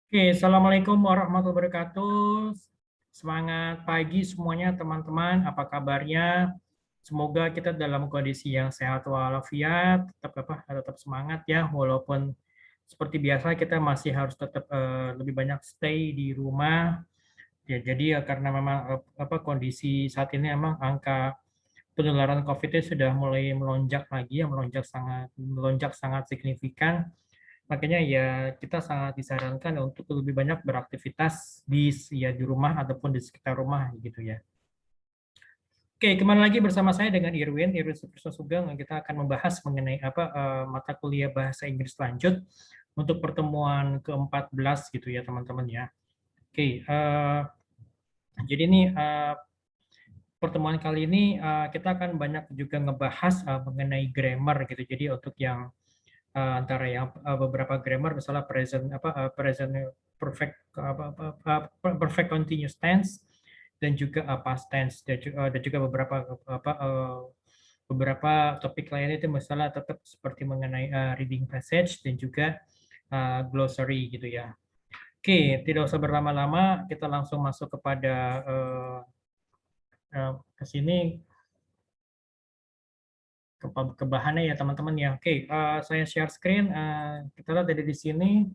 Oke, Assalamualaikum warahmatullahi wabarakatuh. Semangat pagi semuanya teman-teman, apa kabarnya? Semoga kita dalam kondisi yang sehat walafiat, tetap semangat ya, walaupun seperti biasa kita masih harus tetap lebih banyak stay di rumah. Ya, jadi ya karena memang kondisi saat ini memang angka penularan COVID-nya sudah mulai melonjak lagi, ya melonjak sangat signifikan. Makanya ya kita sangat disarankan untuk lebih banyak beraktivitas di rumah ataupun di sekitar rumah gitu ya. Oke, kembali lagi bersama saya dengan Irwin Supriso Sugeng. Kita akan membahas mengenai mata kuliah bahasa Inggris lanjut untuk pertemuan ke-14 gitu ya teman-teman ya. Oke, jadi ini pertemuan kali ini kita akan banyak juga ngebahas mengenai grammar gitu. Jadi untuk yang antara yang beberapa grammar misalnya present perfect perfect continuous tense dan juga past tense dan juga beberapa topik lainnya itu misalnya tetap seperti mengenai reading passage dan juga glossary gitu ya. Oke, tidak usah berlama-lama, kita langsung masuk kepada ke sini ke bahannya ya teman-teman ya. Oke, saya share screen. Kita lihat dari di sini.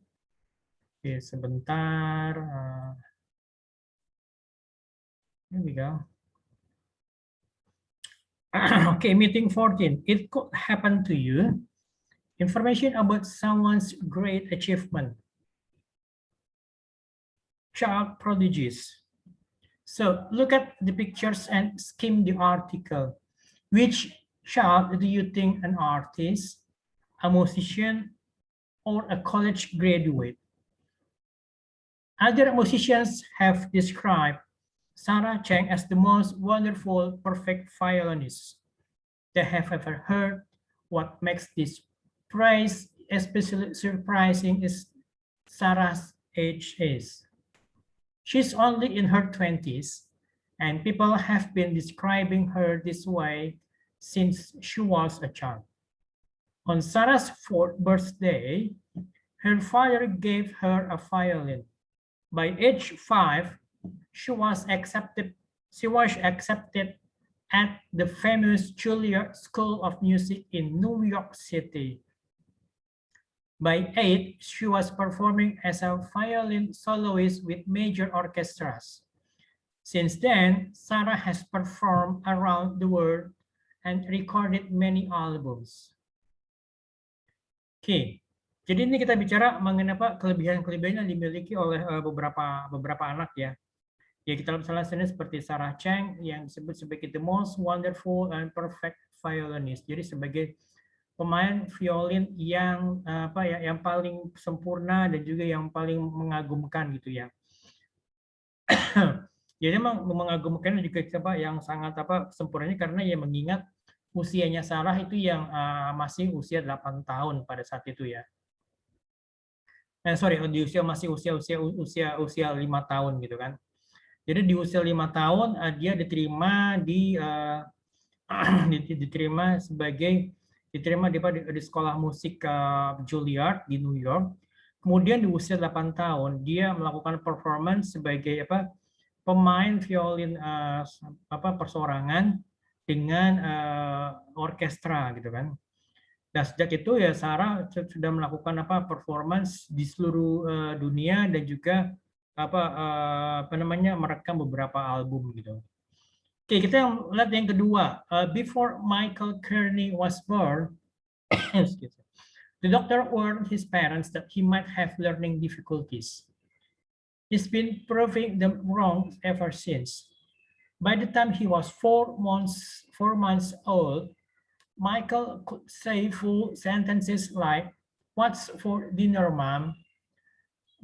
Oke, sebentar. Here we go. Okay, meeting 14. It could happen to you. Information about someone's great achievement. Child prodigies. So look at the pictures and skim the article. Which child do you think an artist, a musician, or a college graduate? Other musicians have described Sarah Chang as the most wonderful, perfect violinist they have ever heard. What makes this praise especially surprising is Sarah's age is. She's only in her 20s, and people have been describing her this way since she was a child. On Sarah's 4th birthday, her father gave her a violin. By age 5, she was accepted at the famous Juilliard School of Music in New York City. By 8, she was performing as a violin soloist with major orchestras. Since then, Sarah has performed around the world and recorded many albums. Oke, jadi ini kita bicara mengenai kelebihan-kelebihan yang dimiliki oleh beberapa anak ya. Ya kita misalnya sini seperti Sarah Chang yang disebut sebagai the most wonderful and perfect violinist. Jadi sebagai pemain violin yang yang paling sempurna dan juga yang paling mengagumkan gitu ya. Jadi memang mengagumkan juga yang sangat sempurnanya karena ya mengingat usianya Sarah itu yang masih usia 8 tahun pada saat itu ya. Sorry, di usia masih usia 5 tahun gitu kan. Jadi di usia 5 tahun dia diterima di sekolah musik Juilliard di New York. Kemudian di usia 8 tahun dia melakukan performance sebagai pemain violin persorangan dengan orkestra gitu kan. Dan sejak itu ya Sarah sudah melakukan performance di seluruh dunia dan juga merekam beberapa album gitu. Oke, kita lihat yang kedua. Before Michael Kearney was born, the doctor warned his parents that he might have learning difficulties. He's been proving them wrong ever since. By the time he was 4 months old, Michael could say full sentences like, "What's for dinner, Mom?"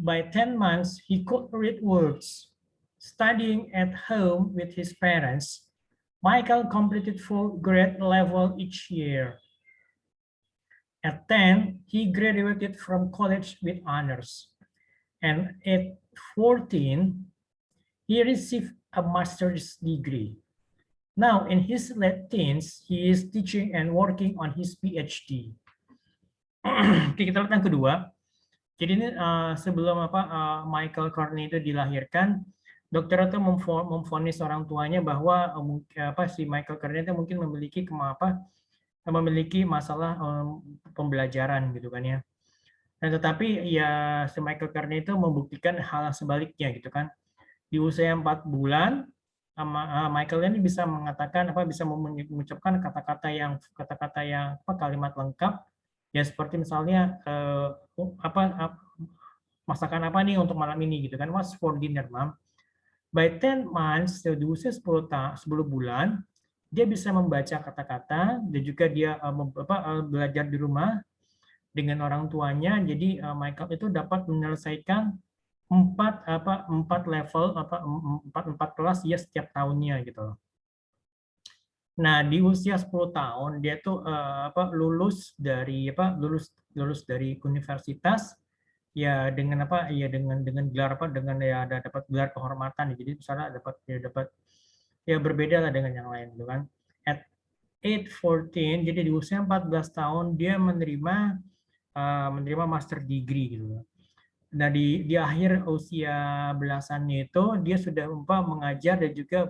By 10 months, he could read words. Studying at home with his parents, Michael completed full grade level each year. At 10, he graduated from college with honors. And at 14, he received a master's degree. Now, in his late teens, he is teaching and working on his PhD. Oke, kita lihat yang kedua. Jadi ini sebelum Michael Courtney itu dilahirkan, dokter itu memvonis orang tuanya bahwa si Michael Courtney itu mungkin memiliki masalah pembelajaran gitu kan ya. Dan tetapi ya si Michael Courtney itu membuktikan hal sebaliknya gitu kan. Di usia 4 bulan Michael ini bisa mengatakan bisa mengucapkan kata-kata yang kalimat lengkap ya, seperti misalnya masakan apa nih untuk malam ini gitu kan, what's for dinner mom. By 10 months, di usia 10 bulan, dia bisa membaca kata-kata dan juga dia belajar di rumah dengan orang tuanya. Jadi Michael itu dapat menyelesaikan empat level empat kelas ya setiap tahunnya gitu. Nah, di usia 10 tahun dia tuh lulus dari universitas ya dengan dengan gelar dengan ya ada dapat gelar kehormatan. Jadi misalnya dapat ya berbeda lah dengan yang lain gitu kan. At age 14, jadi di usia 14 tahun dia menerima master degree gitu. Nah, di akhir usia belasannya itu dia sudah mengajar dan juga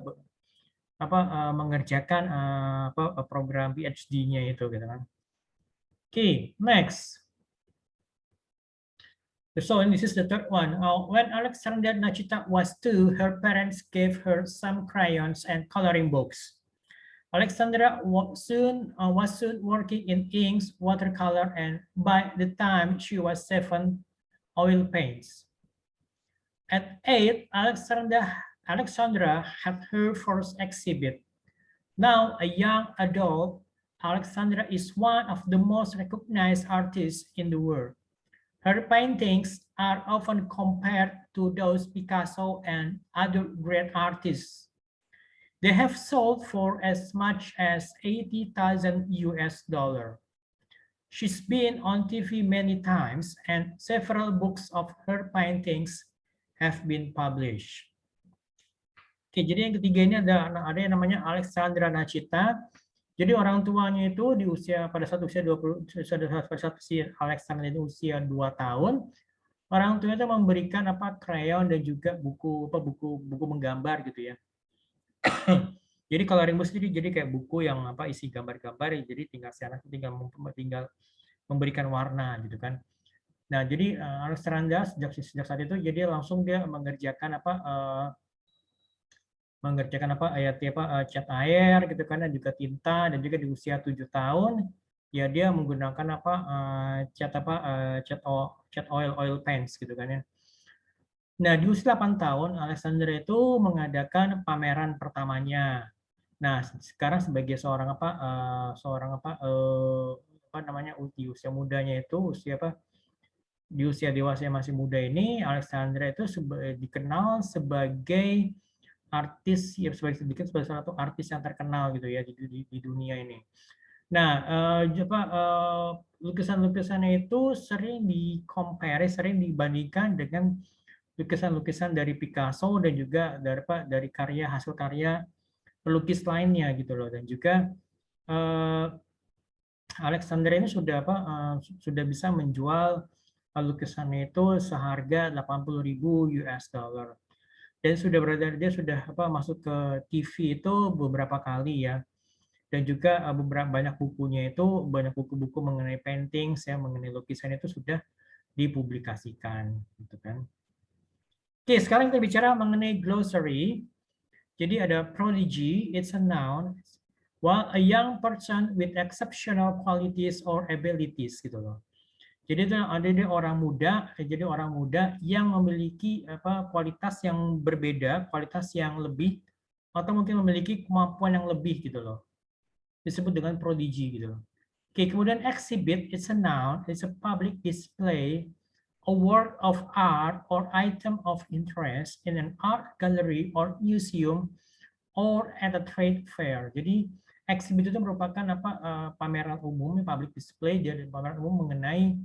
mengerjakan program PhD-nya itu gitu kan. Okay, next. So this is the third one. When Alexandra Nachita was 2, her parents gave her some crayons and coloring books. Alexandra was soon working in inks, watercolor, and by the time she was 7, oil paints. At 8, Alexandra had her first exhibit. Now a young adult, Alexandra is one of the most recognized artists in the world. Her paintings are often compared to those Picasso and other great artists. They have sold for as much as 80,000 US dollar. She's been on TV many times and several books of her paintings have been published. Oke, jadi yang ketiga ini ada yang namanya Alexandra Nachita. Jadi orang tuanya itu pada saat usia si Alexandra itu usia 2 tahun, orang tuanya itu memberikan krayon dan juga buku menggambar gitu ya. Jadi coloring book sendiri jadi kayak buku yang isi gambar-gambar, jadi tinggal memberikan warna gitu kan. Nah, jadi Alexandra sejak saat itu jadi langsung dia mengerjakan cat air gitu kan, dan juga tinta, dan juga di usia 7 tahun ya dia menggunakan cat oil paints gitu kan ya. Nah, di usia 8 tahun Alexandra itu mengadakan pameran pertamanya. Nah, sekarang sebagai di usia mudanya itu di usia dewasa yang masih muda ini, Alexandra itu dikenal sebagai artis ya, sebagai salah satu artis yang terkenal gitu ya di dunia ini. Nah, lukisan-lukisannya itu sering sering dibandingkan dengan lukisan-lukisan dari Picasso dan juga dari hasil karya pelukis lainnya gitu loh. Dan juga Alexandra ini sudah bisa menjual lukisannya itu seharga 80.000 US dollar. Dan dia sudah masuk ke TV itu beberapa kali ya. Dan juga banyak buku-buku mengenai painting, mengenai lukisan itu sudah dipublikasikan gitu kan. Oke, sekarang kita bicara mengenai glossary. Jadi ada prodigy, it's a noun, while a young person with exceptional qualities or abilities gitu loh. Jadi ada orang muda yang memiliki kualitas yang berbeda, kualitas yang lebih, atau mungkin memiliki kemampuan yang lebih gitu loh. Disebut dengan prodigy gitu loh. Oke, kemudian exhibit, it's a noun, it's a public display, a work of art or item of interest in an art gallery or museum or at a trade fair. Jadi exhibit itu merupakan pameran umum, public display, jadi pameran umum mengenai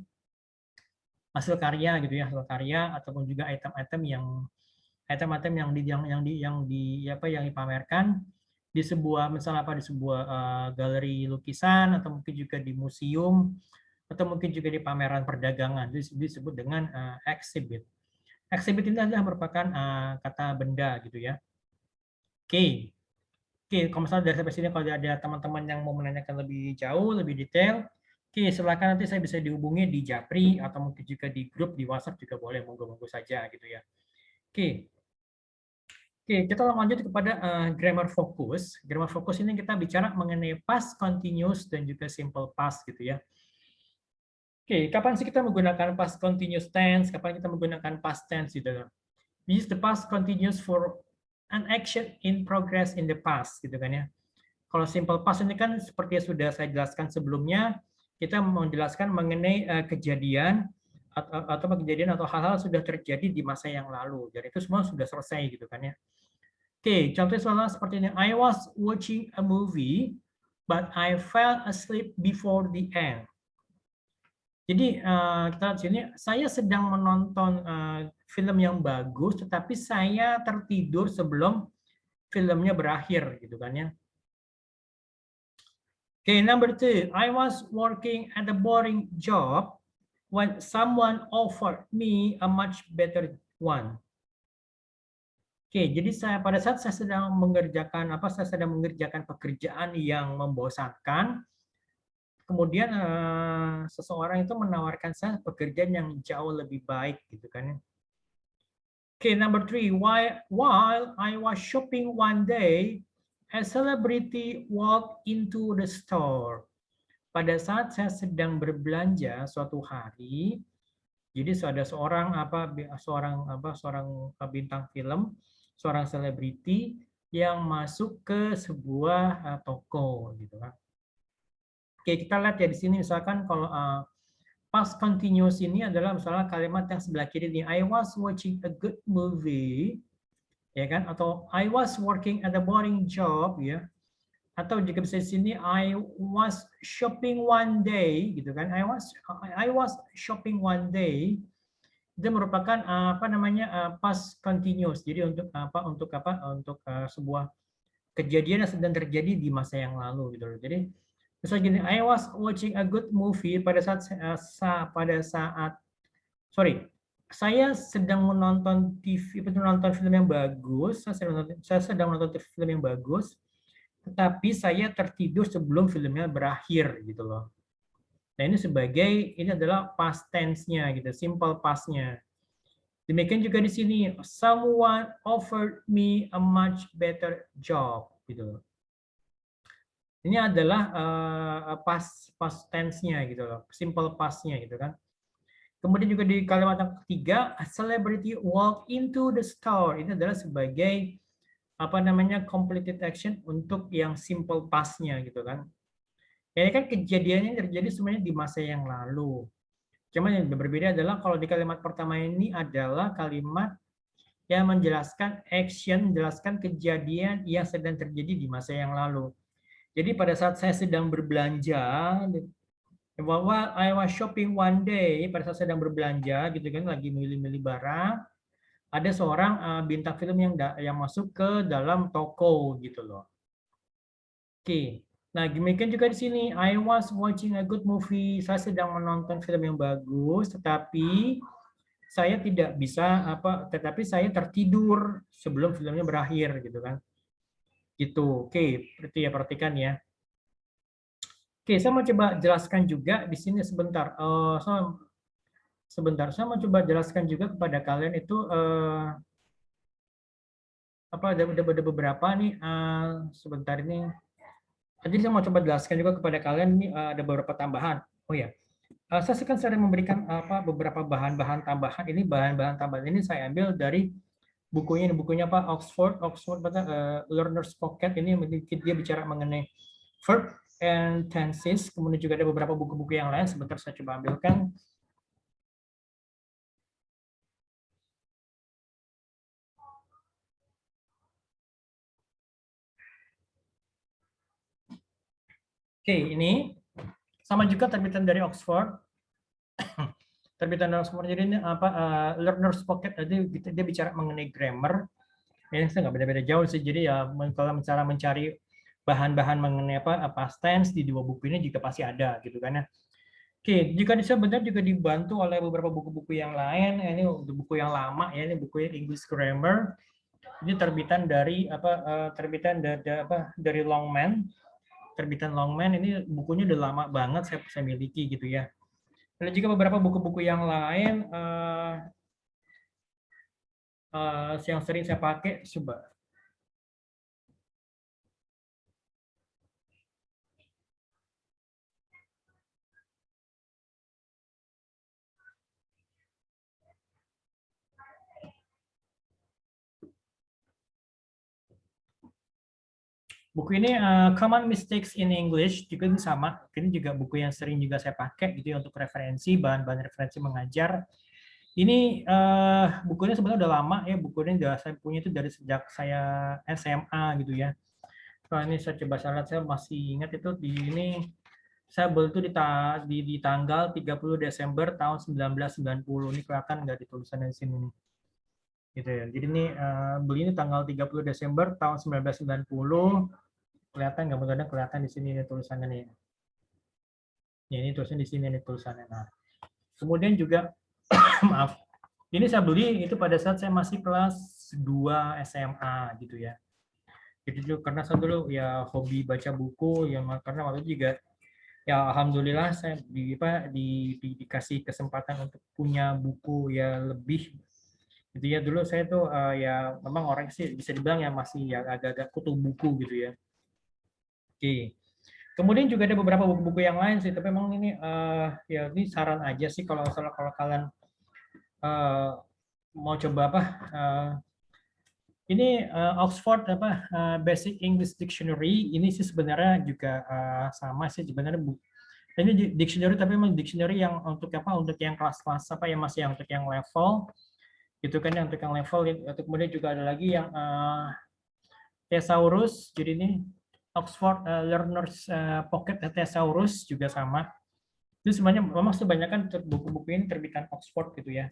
hasil karya gitu ya, hasil karya ataupun juga item-item yang dipamerkan di sebuah galeri lukisan atau mungkin juga di museum atau mungkin juga di pameran perdagangan, disebut dengan exhibit. Exhibit ini adalah merupakan kata benda gitu ya. Oke. Oke, kalau misalnya dari sampai sini kalau ada teman-teman yang mau menanyakan lebih jauh, lebih detail, oke silakan nanti saya bisa dihubungi di Japri atau mungkin juga di grup di WhatsApp juga boleh, monggo-monggo saja gitu ya. Oke. Oke, kita lanjut kepada grammar fokus. Grammar fokus ini kita bicara mengenai past continuous dan juga simple past gitu ya. Oke, kapan sih kita menggunakan past continuous tense? Kapan kita menggunakan past tense gitu? We use the past continuous for an action in progress in the past gitu kan ya. Kalau simple past ini kan seperti yang sudah saya jelaskan sebelumnya, kita menjelaskan mengenai kejadian atau kejadian atau hal-hal sudah terjadi di masa yang lalu. Dan itu semua sudah selesai gitu kan ya. Oke, contohnya seperti ini. I was watching a movie, but I fell asleep before the end. Jadi kita lihat sini, saya sedang menonton film yang bagus, tetapi saya tertidur sebelum filmnya berakhir, gitu kan ya. Okay, number 2, I was working at a boring job when someone offered me a much better one. Oke, jadi pada saat saya sedang mengerjakan pekerjaan yang membosankan, kemudian seseorang itu menawarkan saya pekerjaan yang jauh lebih baik, gitu kan ya. Okay, number 3, while I was shopping one day, a celebrity walked into the store. Pada saat saya sedang berbelanja suatu hari, jadi ada seorang bintang film, seorang selebriti yang masuk ke sebuah toko gitu kan. Oke, kita lihat ya di sini misalkan kalau past continuous ini adalah misalnya kalimat yang sebelah kiri ini, I was watching a good movie, ya kan, atau I was working at a boring job, ya. Atau juga bisa di sini I was shopping one day gitu kan. I was shopping one day. Itu merupakan past continuous. Jadi untuk sebuah kejadian yang sedang terjadi di masa yang lalu gitu loh. Jadi misalnya gini, I was watching a good movie saya sedang menonton film yang bagus, saya sedang menonton film yang bagus, tetapi saya tertidur sebelum filmnya berakhir gitu loh. Nah ini adalah past tense-nya gitu, simple past-nya. Demikian juga di sini, someone offered me a much better job gitu loh. Ini adalah past tense-nya gitu loh, simple past-nya gitu kan. Kemudian juga di kalimat yang ketiga, a celebrity walk into the store. Ini adalah sebagai completed action untuk yang simple past-nya gitu kan. Ini kan kejadiannya terjadi sebenarnya di masa yang lalu. Cuma yang berbeda adalah kalau di kalimat pertama ini adalah kalimat yang menjelaskan action, menjelaskan kejadian yang sedang terjadi di masa yang lalu. Jadi pada saat saya sedang berbelanja, bahwa I was shopping one day, pada saat sedang berbelanja gitu kan, lagi milih-milih barang, ada seorang bintang film yang masuk ke dalam toko gitu loh. Oke. Nah, demikian juga di sini, I was watching a good movie. Saya sedang menonton film yang bagus, tetapi saya saya tertidur sebelum filmnya berakhir gitu kan. Gitu. Oke, berarti ya perhatikan ya. Oke, saya mau coba jelaskan juga di sini sebentar. Saya mau coba jelaskan juga kepada kalian itu ada beberapa nih sebentar ini. Jadi saya mau coba jelaskan juga kepada kalian ini ada beberapa tambahan. Oh ya, saya kan sering memberikan beberapa bahan-bahan tambahan. Ini bahan-bahan tambahan ini saya ambil dari bukunya Oxford Learner's Pocket. Ini dia bicara mengenai verb and tenses. Kemudian juga ada beberapa buku-buku yang lain. Sebentar saya coba ambilkan. Oke, ini sama juga terbitan dari Oxford. Terbitan dari Oxford. Jadi ini Learner's Pocket. Jadi dia bicara mengenai grammar. Ini nggak beda-beda jauh sih. Jadi ya kalau cara mencari bahan-bahan mengenai past tense di dua buku ini juga pasti ada gitu kan ya. Oke, jika sebenarnya juga dibantu oleh beberapa buku-buku yang lain. Ini buku yang lama ya, ini buku English Grammar. Ini terbitan dari terbitan dari Longman. Terbitan Longman ini bukunya udah lama banget saya miliki gitu ya. Ada juga beberapa buku-buku yang lain yang sering saya pakai, coba. Buku ini Common Mistakes in English juga ini sama. Ini juga buku yang sering juga saya pakai gitu ya untuk referensi, bahan-bahan referensi mengajar. Ini bukunya sebenarnya udah lama ya, bukunya udah saya punya itu dari sejak saya SMA gitu ya. Kalau ini saya coba lihat, saya masih ingat itu di ini saya beli itu di tanggal 30 Desember tahun 1990. Ini kelihatan nggak di tulisannya di sini nih. Gitu ya. Jadi ini beli ini tanggal 30 Desember tahun 1990. Kelihatan nggak? Mudah-mudahan kelihatan di sini nih tulisannya nih. Ya, ini tulisannya di sini nih tulisannya. Nah, kemudian juga maaf, ini saya beli itu pada saat saya masih kelas 2 SMA gitu ya. Jadi dulu karena saya dulu ya hobi baca buku ya, karena waktu itu juga ya alhamdulillah saya dikasih kesempatan untuk punya buku ya lebih gitu ya. Dulu saya tuh ya memang orang sih bisa dibilang ya masih ya agak-agak kutu buku gitu ya. Oke. Kemudian juga ada beberapa buku-buku yang lain sih, tapi memang ini ya ini saran aja sih kalau kalian mau coba ini Oxford Basic English Dictionary ini sih sebenarnya juga sama sih sebenarnya ini dictionary, tapi memang dictionary yang untuk untuk yang kelas-kelas yang masih yang untuk yang level gitu kan, yang untuk yang level itu. Kemudian juga ada lagi yang Thesaurus, jadi ini Oxford Learners Pocket Thesaurus juga sama. Itu sebenarnya memang kebanyakan buku-buku ini terbitan Oxford gitu ya.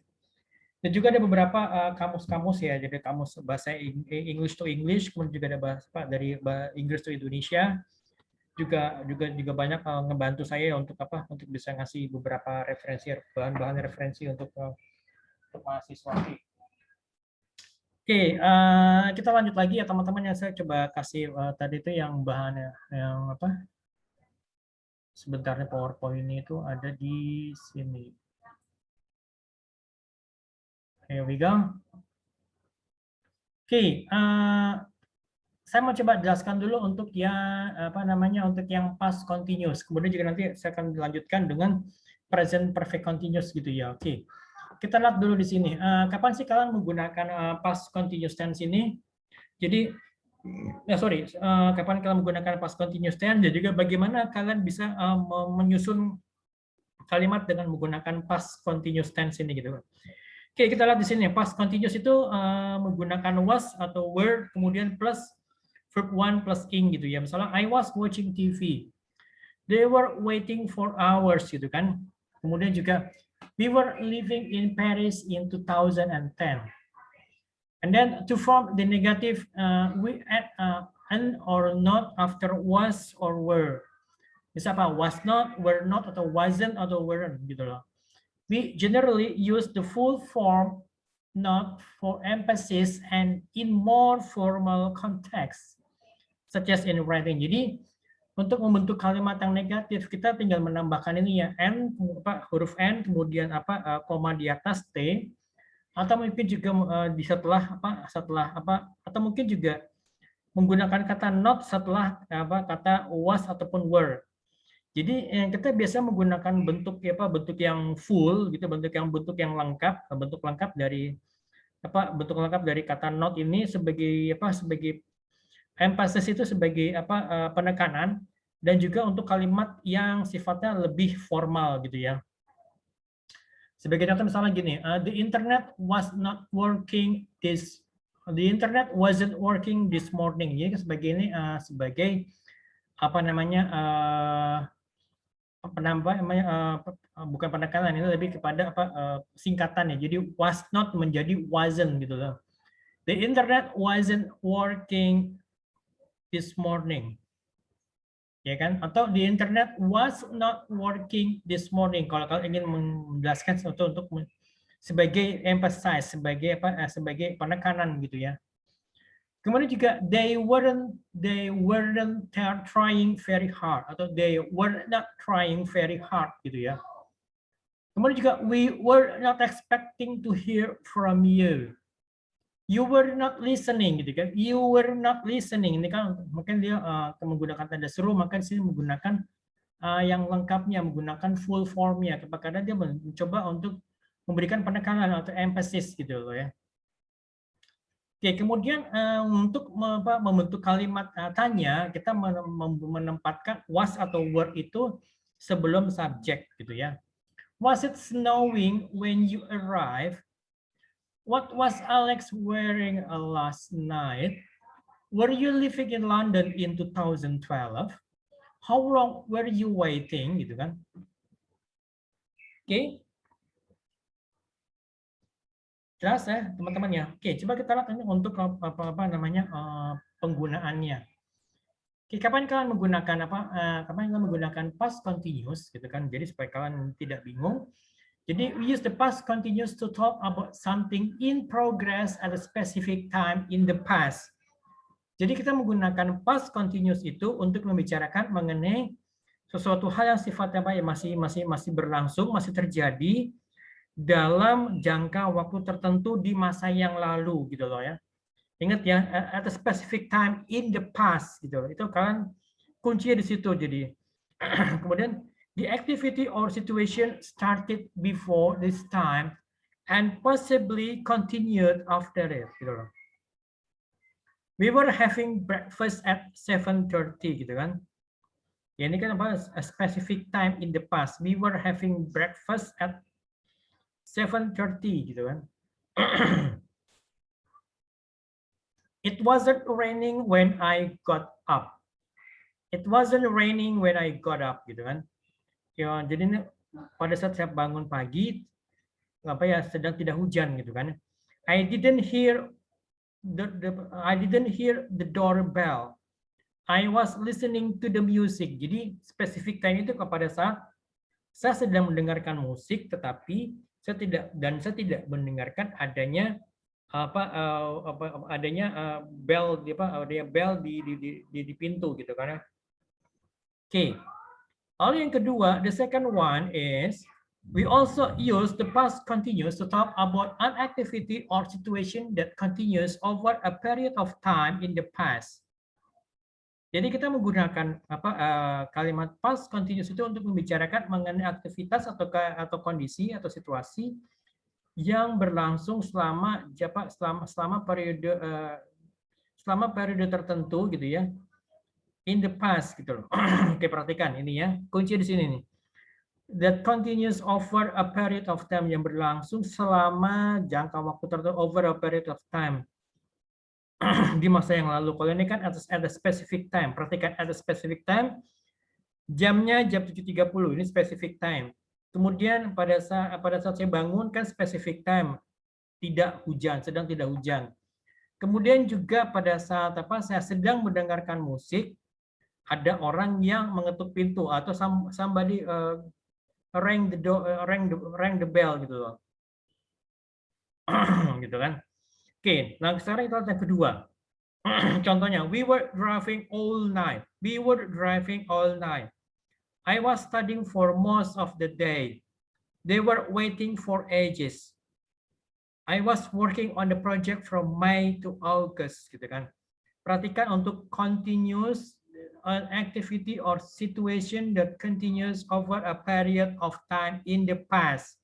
Dan juga ada beberapa kamus-kamus ya, jadi kamus bahasa English to English, kemudian juga ada bahasa dari Inggris to Indonesia, juga banyak ngebantu saya untuk bisa ngasih beberapa referensi, bahan-bahan referensi untuk mahasiswa. Oke, kita lanjut lagi ya teman-teman, yang saya coba kasih tadi itu yang bahannya yang sebentarnya PowerPoint ini itu ada di sini. Here we go. Oke, saya mau coba jelaskan dulu untuk yang untuk yang past continuous. Kemudian juga nanti saya akan dilanjutkan dengan present perfect continuous gitu ya. Oke. Kita lihat dulu di sini. Kapan sih kalian menggunakan past continuous tense ini? Jadi kapan kalian menggunakan past continuous tense dan juga bagaimana kalian bisa menyusun kalimat dengan menggunakan past continuous tense ini gitu. Oke, kita lihat di sini. Past continuous itu menggunakan was atau were kemudian plus verb one plus ing gitu ya. Misalnya I was watching TV. They were waiting for hours gitu kan. Kemudian juga we were living in Paris in 2010. And then to form the negative, we add an or not after was or were. Bisa apa? Was not, were not, atau wasn't atau weren't gitu loh. We generally use the full form not for emphasis and in more formal context, such as in writing. Jadi untuk membentuk kalimat yang negatif kita tinggal menambahkan ini ya n, huruf n, kemudian koma di atas t, atau mungkin juga di setelah atau mungkin juga menggunakan kata not setelah kata was ataupun were. Jadi kita biasa menggunakan bentuk yang full gitu, bentuk yang lengkap, bentuk lengkap dari kata not ini sebagai sebagai emphasis, itu sebagai penekanan, dan juga untuk kalimat yang sifatnya lebih formal gitu ya. Sebagai contoh misalnya gini, the internet wasn't working this morning. Jadi sebagai ini sebagai bukan penekanan, ini lebih kepada singkatannya. Jadi was not menjadi wasn't gitu loh. The internet wasn't working this morning. ya kan? Atau the internet was not working this morning. Kalau kalian ingin menjelaskan sesuatu untuk sebagai emphasize, sebagai apa? Sebagai penekanan gitu ya. Kemudian juga they weren't trying very hard atau they were not trying very hard gitu ya. Kemudian juga we were not expecting to hear from you. You were not listening gitu kan. You were not listening. Ini kan mungkin dia menggunakan tanda seru, maka sini menggunakan yang lengkapnya, menggunakan full formnya. Karena dia mencoba untuk memberikan penekanan atau emphasis gitu loh ya. Oke, kemudian untuk membentuk kalimat tanya, kita menempatkan was atau were itu sebelum subjek gitu ya. Was it snowing when you arrived? What was Alex wearing last night? Were you living in London in 2012? How long were you waiting? Gitu kan? Oke. Jelas ya teman-teman ya. Oke, coba kita lihat ini untuk apa namanya penggunaannya. Oke, kapan kalian menggunakan kapan kalian menggunakan past continuous gitu kan? Jadi supaya kalian tidak bingung. Jadi we use the past continuous to talk about something in progress at a specific time in the past. Jadi kita menggunakan past continuous itu untuk membicarakan mengenai sesuatu hal yang sifatnya apa ya masih berlangsung, masih terjadi dalam jangka waktu tertentu di masa yang lalu gitu loh ya. Ingat ya, at a specific time in the past gitu. Itu kalian kuncinya di situ jadi. Kemudian the activity or situation started before this time and possibly continued after it gitu loh. We were having breakfast at 7:30 gitu kan. Ya ini kan apa a specific time in the past. We were having breakfast at 7:30 gitu kan. It wasn't raining when I got up. It wasn't raining when I got up gitu kan. Ya, jadi pada saat saya bangun pagi apa ya sedang tidak hujan gitu kan. I didn't hear the doorbell. I was listening to the music. Jadi spesifik time itu kepada saat saya sedang mendengarkan musik tetapi saya tidak mendengarkan adanya bel di pintu gitu kan. Oke. Lalu yang kedua, the second one is we also use the past continuous to talk about an activity or situation that continues over a period of time in the past. Jadi kita menggunakan kalimat past continuous itu untuk membicarakan mengenai aktivitas atau kondisi atau situasi yang berlangsung selama periode tertentu gitu ya. In the past gitu loh. Oke, perhatikan ini ya. Kunci di sini nih. That continues over a period of time, yang berlangsung selama jangka waktu tertentu, over a period of time. Di masa yang lalu. Kalau ini kan at a specific time. Perhatikan at a specific time. Jamnya jam 7.30, ini specific time. Kemudian pada saat saya bangun kan specific time. Tidak hujan, sedang tidak hujan. Kemudian juga pada saat saya sedang mendengarkan musik, ada orang yang mengetuk pintu atau somebody rang the bell gitu loh. Gitu kan. Oke, nah sekarang kita lihat yang kedua. Contohnya, we were driving all night. We were driving all night. I was studying for most of the day. They were waiting for ages. I was working on the project from May to August, gitu kan. Perhatikan untuk continuous an activity or situation that continues over a period of time in the past.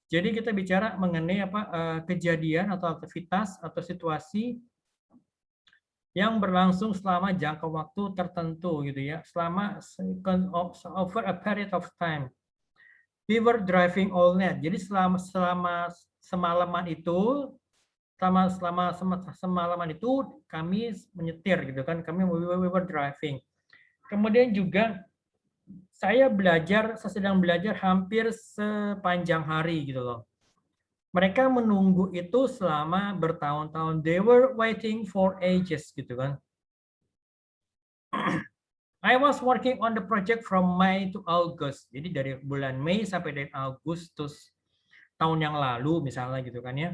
Jadi kita bicara mengenai kejadian atau aktivitas atau situasi yang berlangsung selama jangka waktu tertentu gitu ya, selama over a period of time. We were driving all night. Jadi selama semalaman itu kami menyetir gitu kan, we were driving. Kemudian juga saya sedang belajar hampir sepanjang hari gitu loh. Mereka menunggu itu selama bertahun-tahun. They were waiting for ages gitu kan. I was working on the project from May to August. Jadi dari bulan Mei sampai dari Agustus tahun yang lalu misalnya gitu kan ya.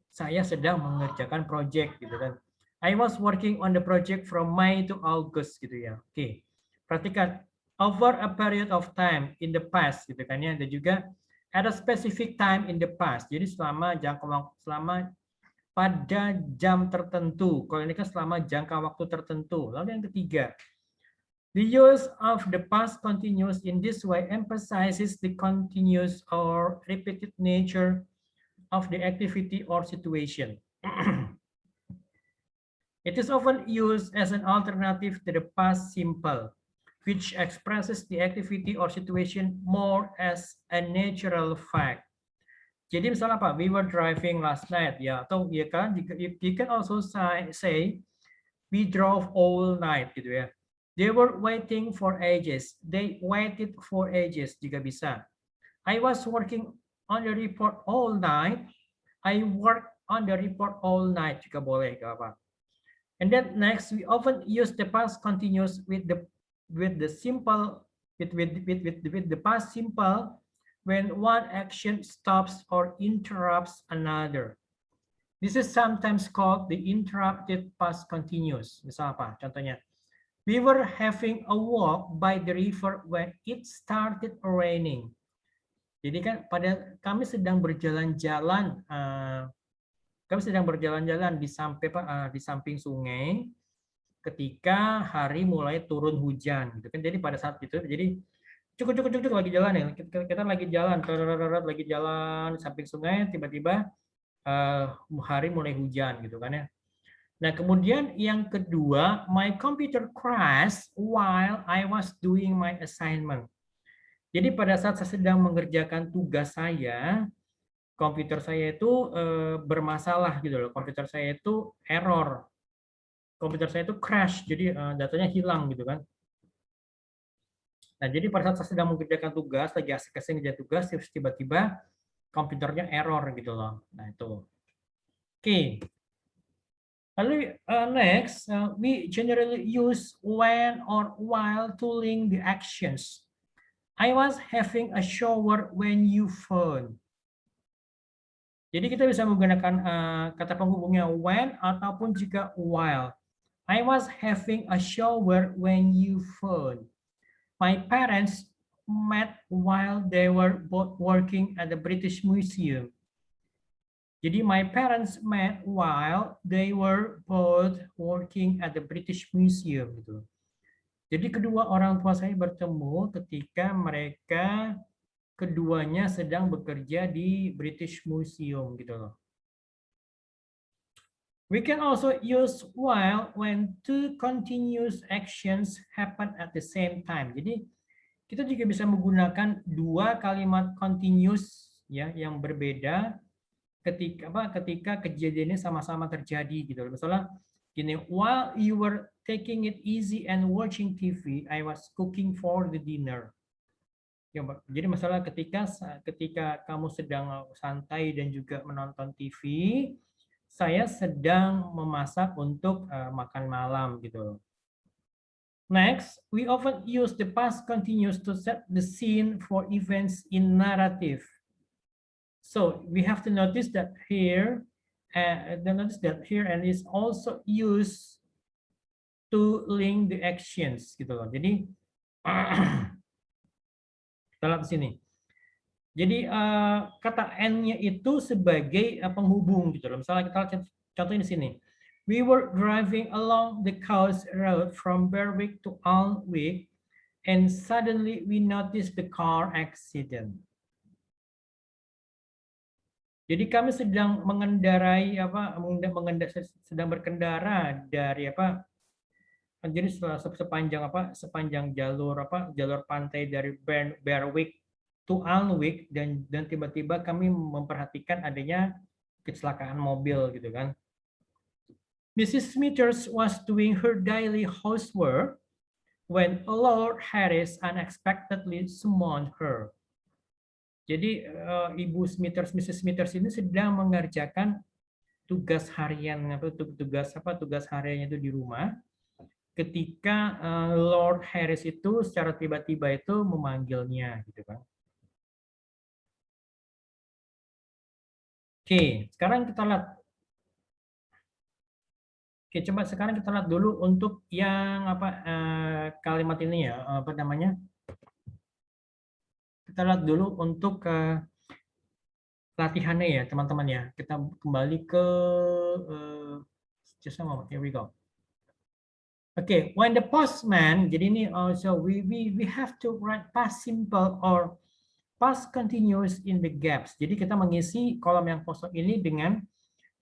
Saya sedang mengerjakan project gitu kan. I was working on the project from May to August gitu ya. Oke. Perhatikan over a period of time in the past gitu kan ya. Dan juga at a specific time in the past. Jadi selama pada jam tertentu. Kalau ini kan selama jangka waktu tertentu. Lalu yang ketiga, the use of the past continuous in this way emphasizes the continuous or repeated nature of the activity or situation. It is often used as an alternative to the past simple, which expresses the activity or situation more as a natural fact. Jadi misalnya apa? We were driving last night, ya, atau ya kan? You can also say we drove all night, gitu ya. They were waiting for ages. They waited for ages juga bisa. I was working on the report all night. I worked on the report all night juga boleh, gak apa. And then next, we often use the past continuous with the past simple when one action stops or interrupts another. This is sometimes called the interrupted past continuous. Misal apa? Contohnya, we were having a walk by the river when it started raining. Jadi kan kami sedang berjalan-jalan di samping sungai ketika hari mulai turun hujan gitu kan. Jadi pada saat itu jadi cukup lagi jalan ya. Kita lagi jalan di samping sungai, tiba-tiba hari mulai hujan gitu kan ya. Nah, kemudian yang kedua, my computer crashed while I was doing my assignment. Jadi pada saat saya sedang mengerjakan tugas saya, komputer saya itu bermasalah gitu loh. Komputer saya itu error. Komputer saya itu crash, jadi datanya hilang gitu kan. Nah, jadi pada saat saya sedang mengerjakan tugas, lagi asik-asik ngerjain tugas, terus tiba-tiba komputernya error gitu loh. Nah, itu. Oke. Lalu next, we generally use when or while to link the actions. I was having a shower when you phone. Jadi kita bisa menggunakan kata penghubungnya when ataupun juga while. I was having a shower when you phone. My parents met while they were both working at the British Museum. Jadi my parents met while they were both working at the British Museum gitu. Jadi kedua orang tua saya bertemu ketika mereka keduanya sedang bekerja di British Museum gitu loh. We can also use while when two continuous actions happen at the same time. Jadi kita juga bisa menggunakan dua kalimat continuous ya yang berbeda ketika kejadiannya sama-sama terjadi gitu. Misalnya gini, while you were taking it easy and watching TV, I was cooking for the dinner. Ya, jadi masalah ketika kamu sedang santai dan juga menonton TV, saya sedang memasak untuk makan malam gitu. Next, we often use the past continuous to set the scene for events in narrative. So we have to notice that here, and is also used to link the actions gitu loh. Jadi kita lihat di sini. Jadi kata n-nya itu sebagai penghubung gitu loh. Misalnya kita contohin di sini. We were driving along the coast road from Berwick to Alnwick, and suddenly we noticed the car accident. Jadi kami sedang sedang berkendara dari jadi sepanjang jalur pantai dari Berwick to Alnwick dan tiba-tiba kami memperhatikan adanya kecelakaan mobil gitu kan. Mrs. Smithers was doing her daily housework when Lord Harris unexpectedly summoned her. Jadi Mrs. Smithers ini sedang mengerjakan tugas harian tugas hariannya itu di rumah. ketika Lord Harris itu secara tiba-tiba itu memanggilnya, gitu kan. Oke, sekarang kita lihat. Oke, coba sekarang kita lihat dulu untuk yang apa kalimat ini ya, apa namanya? Kita lihat dulu untuk latihannya ya, teman-teman ya. Kita kembali ke just a moment. Here we go. Okay, when the postman, jadi ini also we have to write past simple or past continuous in the gaps. Jadi kita mengisi kolom yang kosong ini dengan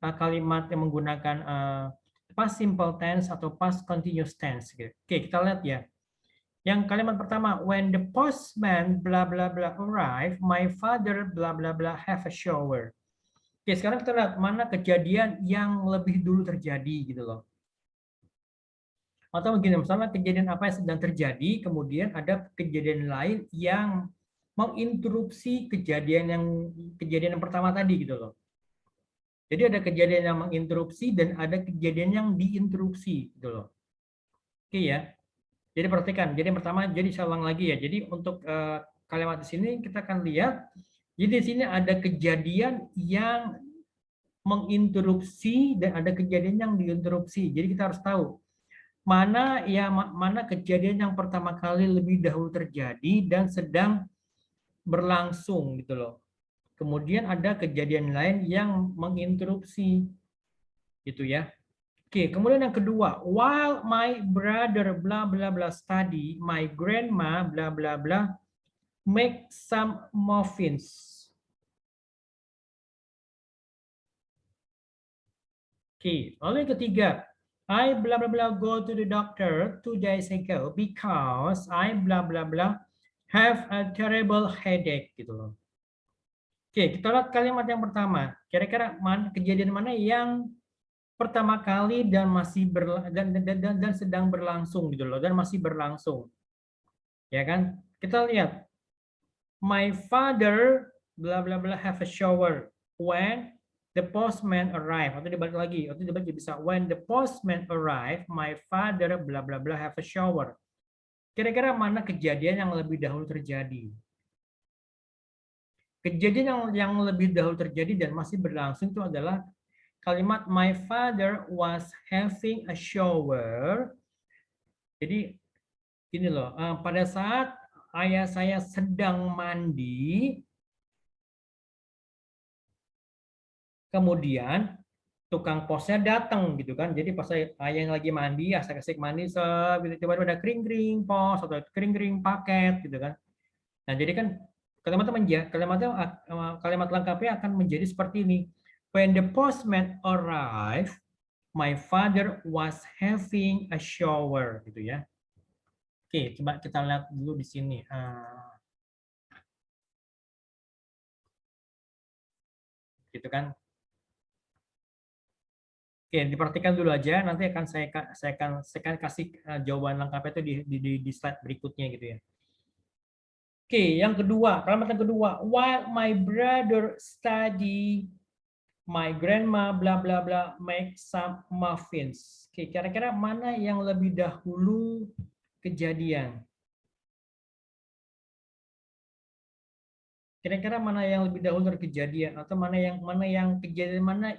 kalimat yang menggunakan past simple tense atau past continuous tense. Gitu. Oke, kita lihat ya. Yang kalimat pertama, when the postman bla bla bla arrive, my father bla bla bla have a shower. Oke, sekarang kita lihat mana kejadian yang lebih dulu terjadi gitu loh. Atau begini, misalnya kejadian apa yang sedang terjadi, kemudian ada kejadian lain yang menginterupsi kejadian yang pertama tadi gitu loh. Jadi ada kejadian yang menginterupsi dan ada kejadian yang diinterupsi gitu loh. Oke ya. Jadi perhatikan. Jadi yang pertama, jadi saya ulang lagi ya. Jadi untuk kalimat di sini kita akan lihat. Jadi di sini ada kejadian yang menginterupsi dan ada kejadian yang diinterupsi. Jadi kita harus tahu mana kejadian yang pertama kali lebih dahulu terjadi dan sedang berlangsung gitu loh. Kemudian ada kejadian lain yang menginterupsi gitu ya. Oke, kemudian yang kedua, while my brother bla bla bla study, my grandma bla bla bla make some muffins. Oke, lalu yang ketiga, I blah blah blah go to the doctor 2 days ago because I blah blah blah have a terrible headache gitu loh. Oke, kita lihat kalimat yang pertama. Kira-kira kejadian mana yang pertama kali dan masih dan sedang berlangsung gitu loh, dan masih berlangsung. Ya kan? Kita lihat. My father blah blah blah have a shower when the postman arrive, atau dibalik lagi, atau dibalik bisa when the postman arrive, my father bla bla bla have a shower. Kira-kira mana kejadian yang lebih dahulu terjadi? Kejadian yang lebih dahulu terjadi dan masih berlangsung itu adalah kalimat my father was having a shower. Jadi ini loh, pada saat ayah saya sedang mandi, kemudian tukang posnya datang gitu kan. Jadi pas ayah lagi mandi, asik-asik mandi, tiba-tiba ada kering-kering pos atau kering-kering paket gitu kan. Nah, jadi kan teman-teman ya, kalimat lengkapnya akan menjadi seperti ini. When the postman arrived, my father was having a shower gitu ya. Oke, coba kita lihat dulu di sini. Gitu kan. Oke, diperhatikan dulu aja. Nanti akan saya akan kasih jawaban lengkapnya itu di slide berikutnya gitu ya. Oke, yang kedua, kalimat yang kedua. While my brother study, my grandma bla bla bla make some muffins. Oke, kira-kira mana yang lebih dahulu kejadian? Kira-kira mana yang lebih dahulu kejadian atau mana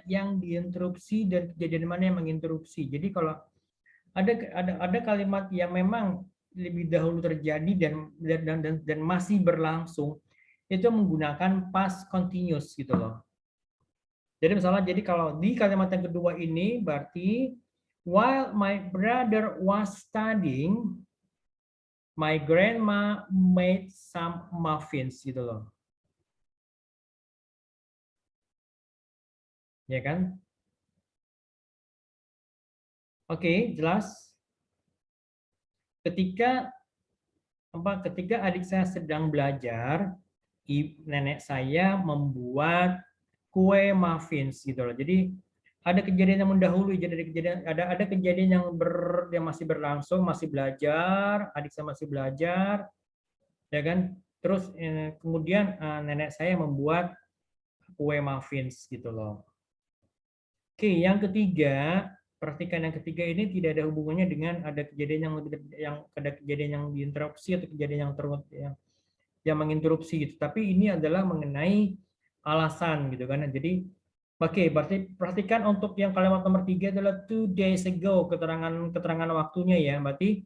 yang diinterupsi dan kejadian mana yang menginterupsi. Jadi kalau ada kalimat yang memang lebih dahulu terjadi dan masih berlangsung, itu menggunakan past continuous gitu loh. Jadi misalnya, jadi kalau di kalimat yang kedua ini berarti while my brother was studying, my grandma made some muffins gitu loh. Ya kan? Oke, jelas. Ketika adik saya sedang belajar, nenek saya membuat kue muffins gitu loh. Jadi ada kejadian yang mendahului, jadi ada kejadian yang masih berlangsung, masih belajar, adik saya masih belajar, ya kan? Terus kemudian nenek saya membuat kue muffins gitu loh. Oke, yang ketiga, Perhatikan yang ketiga ini tidak ada hubungannya dengan ada kejadian yang diinterupsi atau kejadian yang menginterupsi gitu. Tapi ini adalah mengenai alasan gitu kan. Jadi oke, berarti perhatikan untuk yang kalimat nomor 3 adalah 2 days ago, keterangan waktunya ya. Berarti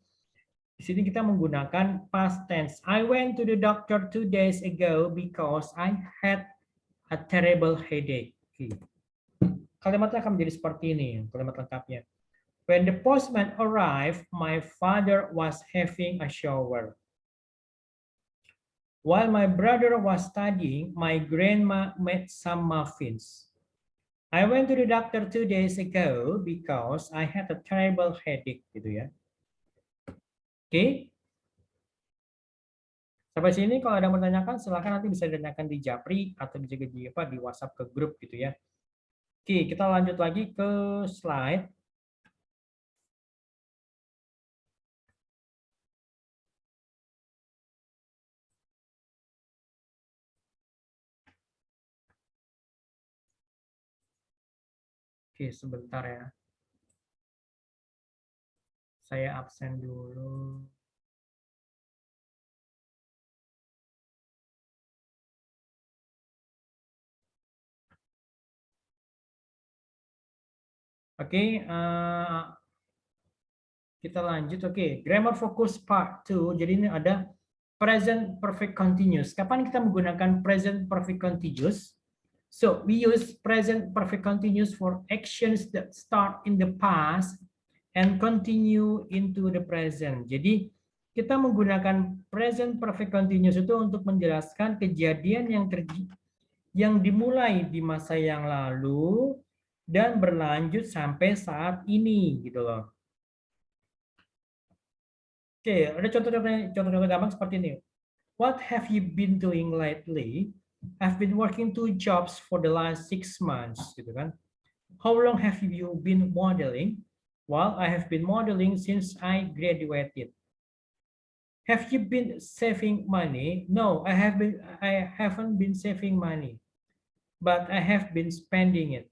di sini kita menggunakan past tense. I went to the doctor 2 days ago because I had a terrible headache. Oke. Kalimatnya akan menjadi seperti ini, kalimat lengkapnya. When the postman arrived, my father was having a shower. While my brother was studying, my grandma made some muffins. I went to the doctor 2 days ago because I had a terrible headache, gitu ya. Oke. Sampai sini kalau ada yang bertanyakan, silakan nanti bisa ditanyakan di Japri atau juga di WhatsApp ke grup gitu ya. Oke, kita lanjut lagi ke slide. Oke, sebentar ya. Saya absen dulu. Oke, kita lanjut. Oke, grammar focus part 2. Jadi ini ada present perfect continuous. Kapan kita menggunakan present perfect continuous? So, we use present perfect continuous for actions that start in the past and continue into the present. Jadi, kita menggunakan present perfect continuous itu untuk menjelaskan kejadian yang dimulai di masa yang lalu dan berlanjut sampai saat ini gitu loh. Oke, ada contoh-contoh gampang seperti ini. What have you been doing lately? I've been working 2 jobs for the last 6 months, gitu kan. How long have you been modeling? Well, I have been modeling since I graduated. Have you been saving money? No, I haven't been saving money, but I have been spending it.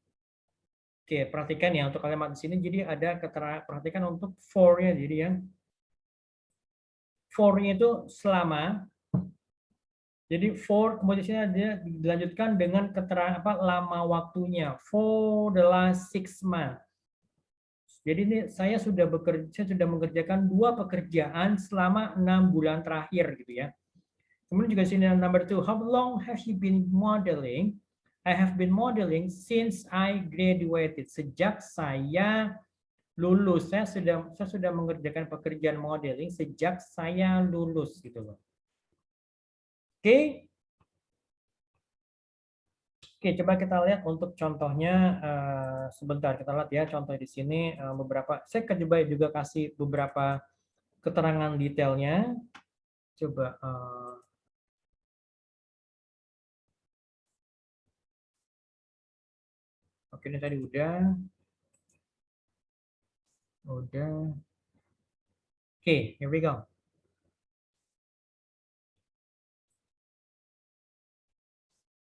Oke, perhatikan ya untuk kalimat di sini. Jadi ada perhatikan untuk for-nya. Jadi yang for-nya itu selama. Jadi for kemudian sini dia dilanjutkan dengan keterangan lama waktunya for the last 6 months. Jadi ini saya sudah mengerjakan 2 pekerjaan selama 6 bulan terakhir gitu ya. Kemudian juga sini number 2, how long have you been modeling? I have been modeling since I graduated. Sejak saya lulus, saya sudah mengerjakan pekerjaan modeling sejak saya lulus gitu loh. Oke. Oke, coba kita lihat untuk contohnya. Sebentar kita lihat ya contoh di sini beberapa. Saya coba juga kasih beberapa keterangan detailnya. Coba. Oke, ini tadi udah. Oke, here we go.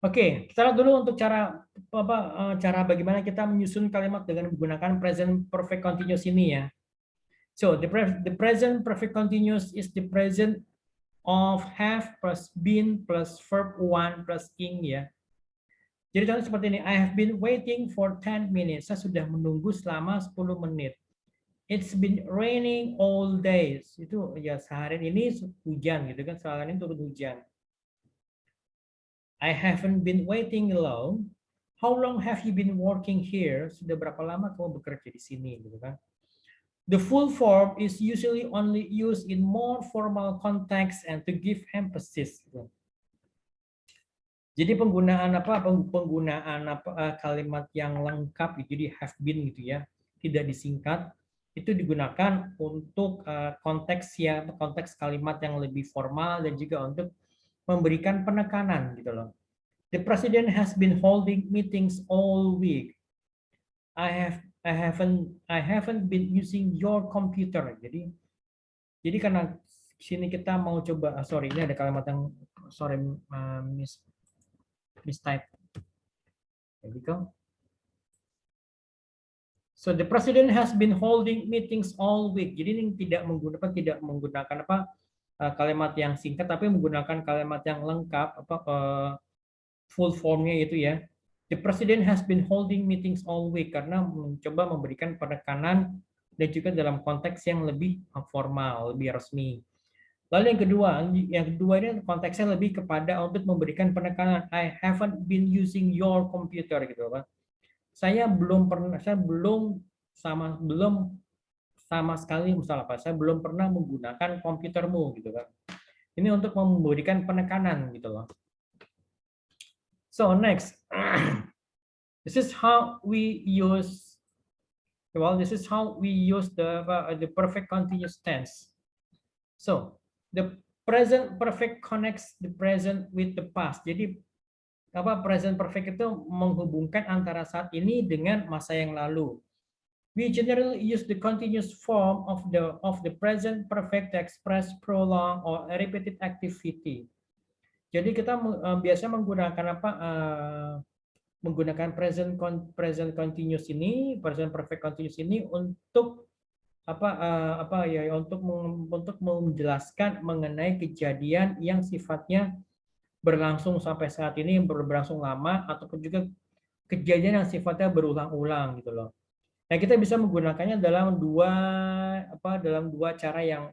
Oke, kita lihat dulu untuk cara bagaimana kita menyusun kalimat dengan menggunakan present perfect continuous ini ya. So, the present perfect continuous is the present of have plus been plus verb one plus ing ya. Jadi contoh seperti ini, I have been waiting for 10 minutes. Saya sudah menunggu selama 10 menit. It's been raining all days. Itu ya seharian ini hujan gitu kan, seharian ini turun hujan. I haven't been waiting long. How long have you been working here? Sudah berapa lama kamu bekerja di sini gitu kan? The full form is usually only used in more formal context and to give emphasis. Jadi penggunaan kalimat yang lengkap itu di have been gitu ya, tidak disingkat, itu digunakan untuk konteks kalimat yang lebih formal dan juga untuk memberikan penekanan gitu loh. The president has been holding meetings all week. I haven't been using your computer. Jadi karena sini kita mau coba sorry, ini ada kalimat yang mistype. There we go. So the president has been holding meetings all week. Jadi ini tidak menggunakan kalimat yang singkat, tapi menggunakan kalimat yang lengkap, full formnya itu ya. The president has been holding meetings all week, karena mencoba memberikan penekanan dan juga dalam konteks yang lebih formal, lebih resmi. Lalu yang kedua ini konteksnya lebih kepada untuk memberikan penekanan. I haven't been using your computer gitu, Pak. Saya belum sama sekali, misalnya apa? Saya belum pernah menggunakan komputermu gitu kan. Ini untuk memberikan penekanan gitu loh. So next, this is how we use the perfect continuous tense. So the present perfect connects the present with the past. Jadi present perfect itu menghubungkan antara saat ini dengan masa yang lalu. We generally use the continuous form of the present perfect to express prolonged or repeated activity. Jadi kita biasanya menggunakan present continuous ini, present perfect continuous ini untuk untuk menjelaskan mengenai kejadian yang sifatnya berlangsung sampai saat ini, berlangsung lama, ataupun juga kejadian yang sifatnya berulang-ulang gitu loh. Nah, kita bisa menggunakannya dalam dua cara yang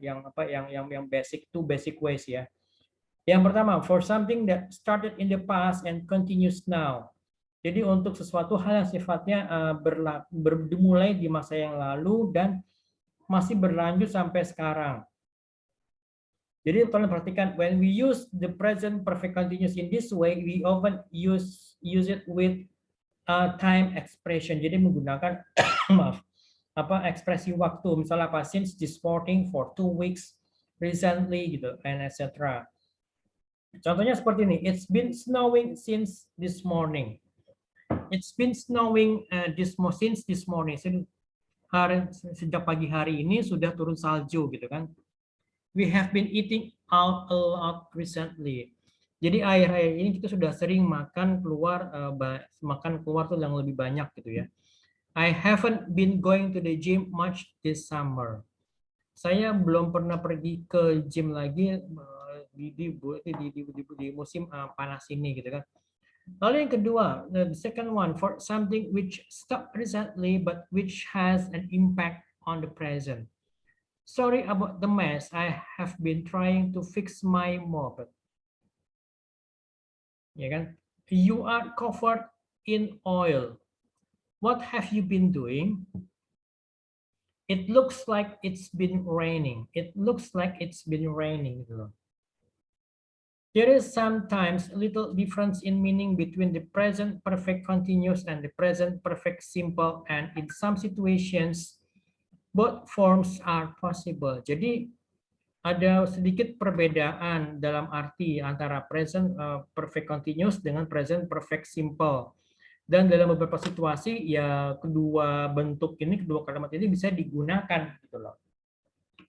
basic ways ya. Yang pertama, for something that started in the past and continues now. Jadi untuk sesuatu hal yang sifatnya dimulai di masa yang lalu dan masih berlanjut sampai sekarang. Jadi tolong perhatikan, when we use the present perfect continuous in this way, we often use it with time expression. Jadi menggunakan ekspresi waktu, misalnya since this morning, for 2 weeks, recently gitu, and etc. Contohnya seperti ini, it's been snowing since this morning. It's been snowing since this morning. Sejak pagi hari ini sudah turun salju gitu kan. We have been eating out a lot recently. Jadi akhir-akhir ini kita sudah sering makan keluar tuh yang lebih banyak gitu ya. I haven't been going to the gym much this summer. Saya belum pernah pergi ke gym lagi di musim panas ini gitu kan. Lalu yang kedua, the second one, for something which stopped recently but which has an impact on the present. Sorry about the mess. I have been trying to fix my moped. Ya kan? You are covered in oil. What have you been doing? It looks like it's been raining. It looks like it's been raining. There is sometimes a little difference in meaning between the present perfect continuous and the present perfect simple, and in some situations both forms are possible. Jadi ada sedikit perbedaan dalam arti antara present perfect continuous dengan present perfect simple. Dan dalam beberapa situasi ya kedua kalimat ini bisa digunakan gitu loh.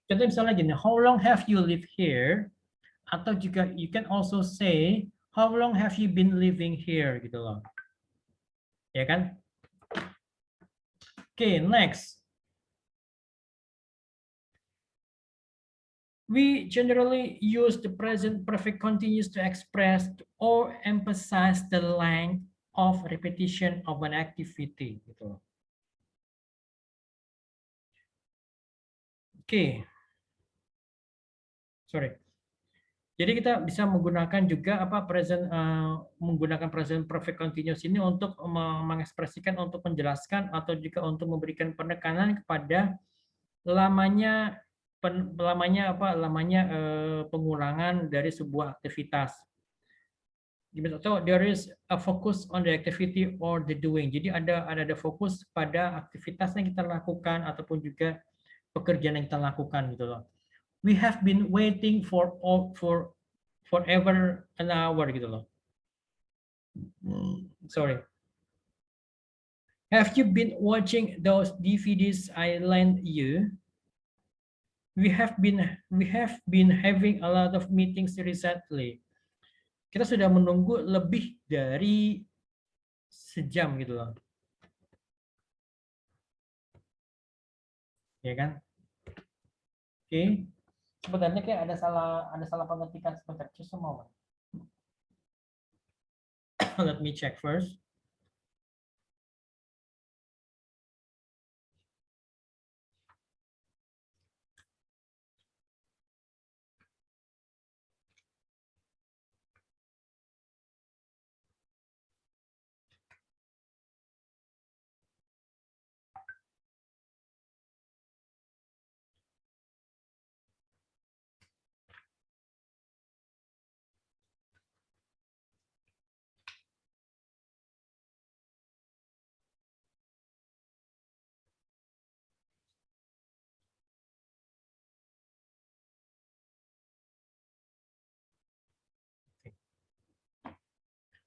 Contoh misalnya gini, how long have you lived here? Atau juga you can also say how long have you been living here gitu loh. Ya kan? Oke, next. We generally use the present perfect continuous to express or emphasize the length of repetition of an activity gitu. Oke. Sorry. Jadi kita bisa menggunakan juga menggunakan present perfect continuous ini untuk mengekspresikan, untuk menjelaskan atau juga untuk memberikan penekanan kepada lamanya pengulangan dari sebuah aktivitas. Atau there is a focus on the activity or the doing. Jadi ada fokus pada aktivitas yang kita lakukan ataupun juga pekerjaan yang kita lakukan gitu loh. We have been waiting for forever an hour gitu loh. Sorry. Have you been watching those DVDs I lent you? We have been having a lot of meetings recently. Kita sudah menunggu lebih dari sejam gitu loh. ya kan? Oke. Sebenarnya kayak ada salah pengetikan sebentar. Just a moment. Let me check first.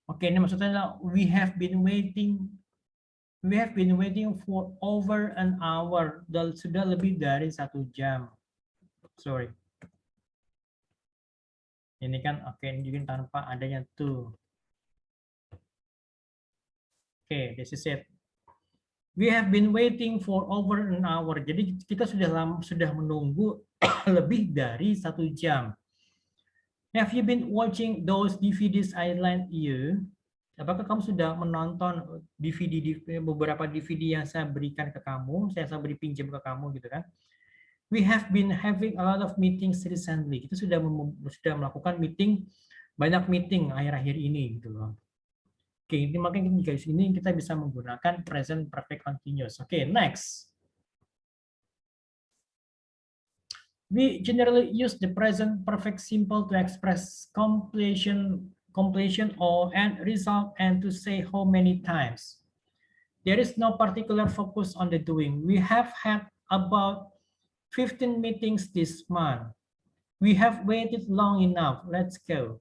Oke, ini maksudnya we have been waiting for over an hour. Sudah lebih dari 1 jam. Sorry. Ini kan oke, ini tanpa adanya tuh. Oke, this is it. We have been waiting for over an hour. Jadi kita sudah menunggu lebih dari 1 jam. Have you been watching those DVDs I lent you? Apakah kamu sudah menonton beberapa DVD yang saya berikan ke kamu, saya beri pinjam ke kamu gitu kan? We have been having a lot of meetings recently. Kita sudah melakukan banyak meeting akhir-akhir ini gitu loh. Oke, ini makanya guys ini kita bisa menggunakan present perfect continuous. Oke, next. We generally use the present perfect simple to express completion or end result and to say how many times. There is no particular focus on the doing. We have had about 15 meetings this month. We have waited long enough. Let's go.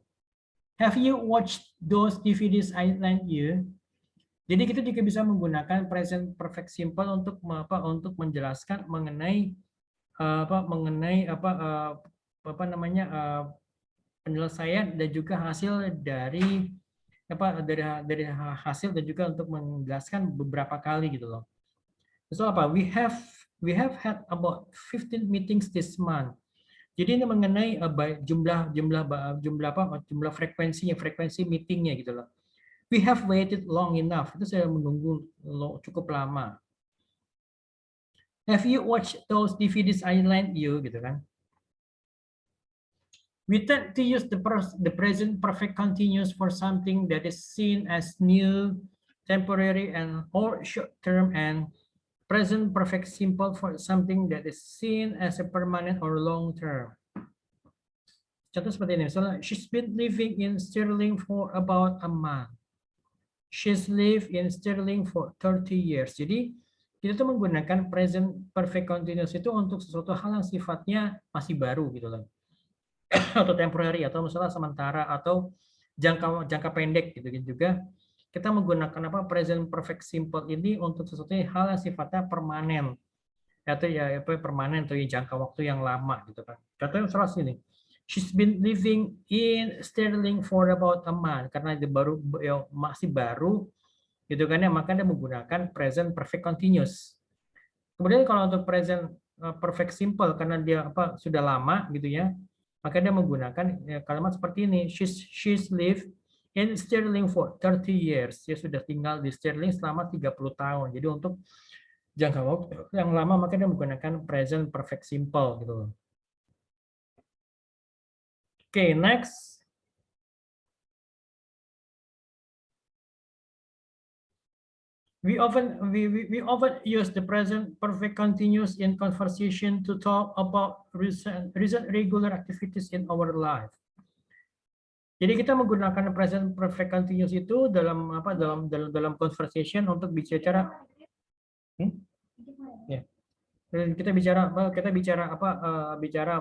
Have you watched those DVDs I lent you? Jadi kita juga bisa menggunakan present perfect simple untuk menjelaskan mengenai penyelesaian dan juga hasil dari hasil dan juga untuk menjelaskan beberapa kali gitu loh. So apa? We have had about 15 meetings this month. Jadi ini mengenai jumlah frekuensi meetingnya gitu loh. We have waited long enough. Itu saya menunggu cukup lama. Have you watched those DVDs I lent you gitu kan? We tend to use the present perfect continuous for something that is seen as new, temporary, or short-term, and present perfect simple for something that is seen as a permanent or long-term. Contoh seperti ini, misalnya, she's been living in Sterling for about a month. She's lived in Sterling for 30 years. Jadi, kita tuh menggunakan present perfect continuous itu untuk sesuatu hal yang sifatnya masih baru gitu loh. Atau temporary atau misalnya sementara atau jangka pendek gitu juga kita menggunakan present perfect simple ini untuk sesuatu hal yang sifatnya permanen atau permanen atau jangka waktu yang lama gitu kan. Contohnya misalnya sini, she's been living in Sterling for about a month karena dia masih baru gitu kan ya, maka dia menggunakan present perfect continuous. Kemudian kalau untuk present perfect simple karena dia sudah lama gitu ya, maka dia menggunakan kalimat seperti ini. She's lived in Sterling for 30 years. Dia sudah tinggal di Sterling selama 30 tahun. Jadi untuk jangka waktu yang lama maka dia menggunakan present perfect simple gitu. Oke, next. We often use the present perfect continuous in conversation to talk about recent regular activities in our life. Jadi kita menggunakan present perfect continuous itu dalam conversation untuk bicara ya. Kita bicara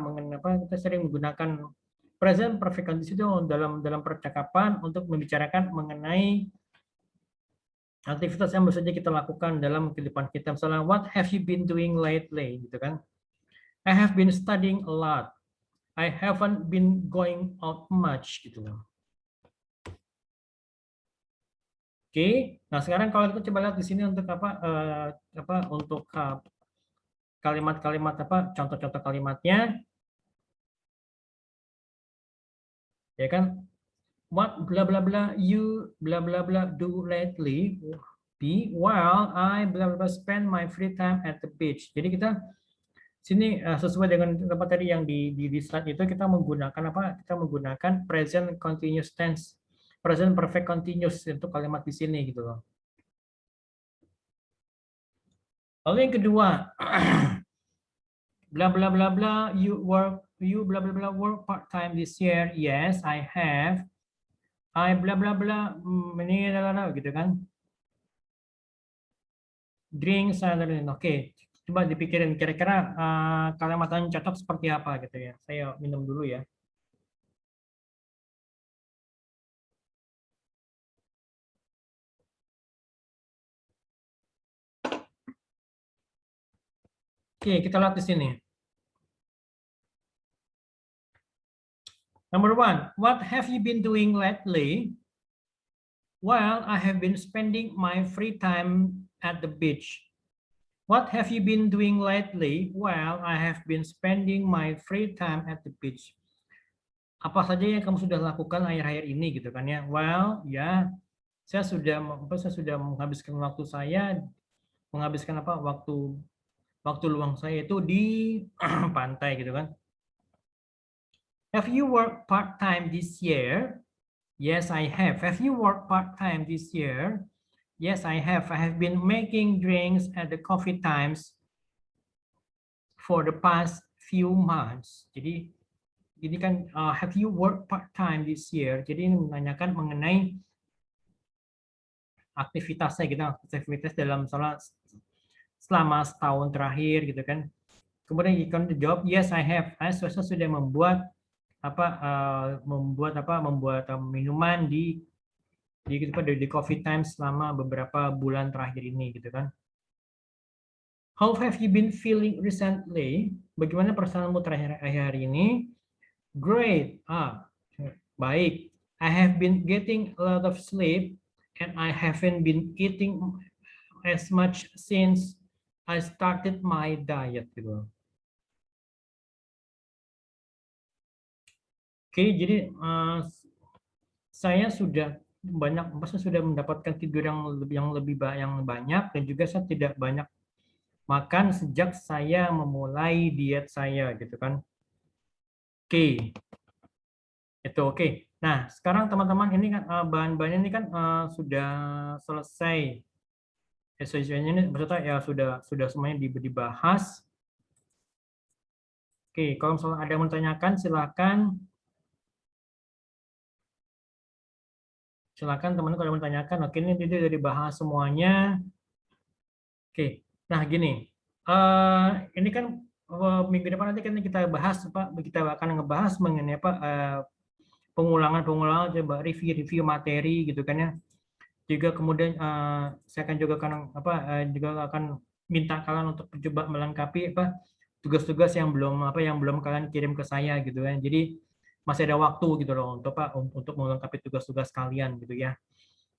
mengenai kita sering menggunakan present perfect continuous itu dalam percakapan untuk membicarakan mengenai aktivitas yang baru saja kita lakukan dalam kehidupan kita. Misalnya, what have you been doing lately? Gitu kan? I have been studying a lot. I haven't been going out much gitu loh. Oke, nah sekarang kalau kita coba lihat di sini untuk kalimat-kalimat apa, contoh-contoh kalimatnya, ya kan? What bla bla bla you bla bla bla do lately? B, while I bla bla bla spend my free time at the beach. Jadi kita sini sesuai dengan apa tadi yang di slide itu kita menggunakan apa? Kita menggunakan present continuous tense, present perfect continuous untuk kalimat di sini gitu loh. Lalu yang kedua, bla bla bla bla you bla bla bla work part time this year. Yes, I have. I bla bla bla ini gitu kan. Drinks dan oke. Coba dipikirin kira-kira kalimat yang cocok seperti apa gitu ya. Saya minum dulu ya. Oke, kita lihat di sini. Number one, what have you been doing lately? Well, I have been spending my free time at the beach. What have you been doing lately? Well, I have been spending my free time at the beach. Apa saja yang kamu sudah lakukan akhir-akhir ini gitu kan ya? Well, ya, saya sudah menghabiskan waktu saya, menghabiskan apa? Waktu luang saya itu di pantai gitu kan. Have you worked part-time this year? Yes, I have. Have you worked part-time this year? Yes, I have. I have been making drinks at the coffee times for the past few months. Jadi ini kan have you worked part-time this year? Jadi ini menanyakan mengenai aktivitasnya gitu, aktivitas dalam selama setahun terakhir gitu kan. Kemudian ikan jawab yes I have. Saya sudah membuat minuman di coffee time selama beberapa bulan terakhir ini gitu kan. How have you been feeling recently? Bagaimana perasaanmu terakhir hari ini? Great. Baik. I have been getting a lot of sleep and I haven't been eating as much since I started my diet gitu. Oke, jadi saya sudah mendapatkan tidur yang lebih banyak dan juga saya tidak banyak makan sejak saya memulai diet saya gitu kan. Oke. Itu oke. Nah, sekarang teman-teman ini kan bahan-bahannya ini kan sudah selesai. Sessionnya ini maksudnya ya sudah semuanya dibahas. Oke, kalau misalnya ada yang mau tanyakan silakan. Silakan teman-teman kalau mau tanyakan. Oke, ini sudah dibahas semuanya. Oke. Nah, gini. Ini kan minggu depan nanti kan kita bahas kita akan ngebahas mengenai pengulangan coba review materi gitu kan ya. Juga kemudian saya akan juga akan minta kalian untuk coba melengkapi tugas-tugas yang belum kalian kirim ke saya gitu kan. Jadi masih ada waktu gitu loh untuk melengkapi tugas-tugas kalian gitu ya.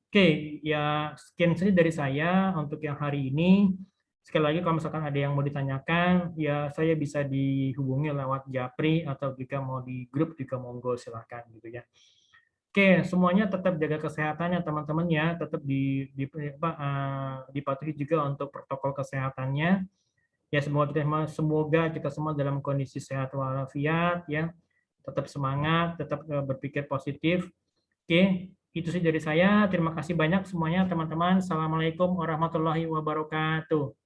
Oke, ya sekian saja dari saya untuk yang hari ini. Sekali lagi kalau misalkan ada yang mau ditanyakan, ya saya bisa dihubungi lewat Japri atau jika mau di grup juga monggo silakan gitu ya. Oke, semuanya tetap jaga kesehatannya teman-teman ya, tetap dipatuhi juga untuk protokol kesehatannya. Ya semoga kita semua dalam kondisi sehat walafiat ya, tetap semangat, tetap berpikir positif. Oke, itu sih dari saya. Terima kasih banyak semuanya teman-teman. Assalamualaikum warahmatullahi wabarakatuh.